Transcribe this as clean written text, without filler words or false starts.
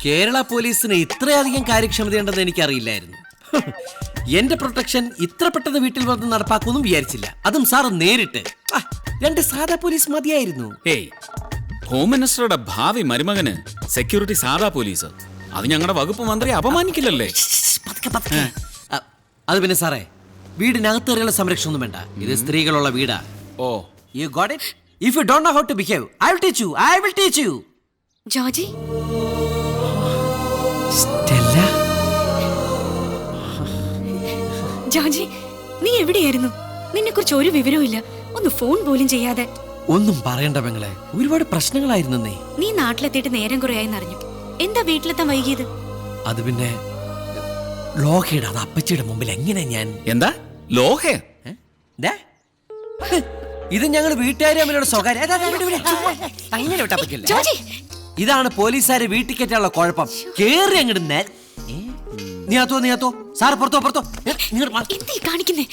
കേരള പോലീസിന് ഇത്രയധികം കാര്യക്ഷമതയുണ്ടെന്ന് എനിക്കറിയില്ലായിരുന്നു. എന്റെ പ്രൊട്ടക്ഷൻ ഇത്ര പെട്ടെന്ന് വീട്ടിൽ വന്ന് നടപ്പാക്കുമെന്നും വിചാരിച്ചില്ല. അതും സാറ് നേരിട്ട്. രണ്ട് സാധാ പോലീസ് മതിയായിരുന്നു. ഏയ്, ഹോം മിനിസ്റ്ററുടെ ഭാവി മരുമകന് സെക്യൂരിറ്റി സാധാ പോലീസ്, അത് ഞങ്ങളുടെ വകുപ്പ് മന്ത്രി അപമാനിക്കില്ലല്ലേ? അത് പിന്നെ സാറേ, വീടിനകത്തേറിയുള്ള സംരക്ഷണം ഒന്നും വേണ്ട. ഇത് സ്ത്രീകളുള്ള വീടാ. Oh, you got it? If you don't know how to behave, I will teach you. I will teach you. Georgie, Stella, Georgie, നീ എവിടെയായിരുന്നു? നിന്നെ കുറിച്ച് ഒരു വിവരവും ഇല്ല. ഒന്ന് ഫോൺ പോലും ചെയ്യാതെ. ഒന്നും പറയണ്ട പെങ്ങളെ, ഒരുപാട് പ്രശ്നങ്ങളായിരുന്നേ. നീ നാട്ടിലെത്തിയിട്ട് നേരം കുറയായി അറിഞ്ഞു. എന്താ വീട്ടിലെത്താൻ വൈകിയത്? അത് പിന്നെ ലോഹയുടെ, അത് അപ്പച്ചിയുടെ മുമ്പിൽ എങ്ങനെ ഞാൻ. എന്താ ലോഹേ? ഇത് ഞങ്ങൾ വീട്ടുകാർ തമ്മിലുള്ള സ്വകാര്യ. അങ്ങനെ വിട്ടാ പറ്റില്ല. ജോർജി, ഇതാണ് പോലീസുകാരെ വീട്ടിൽ കയറ്റാനുള്ള കുഴപ്പം. കേറി അങ്ങോട്ട് നീ അത്തോ സാറ് പുറത്തോ. എന്തീ കാണിക്കുന്നേ?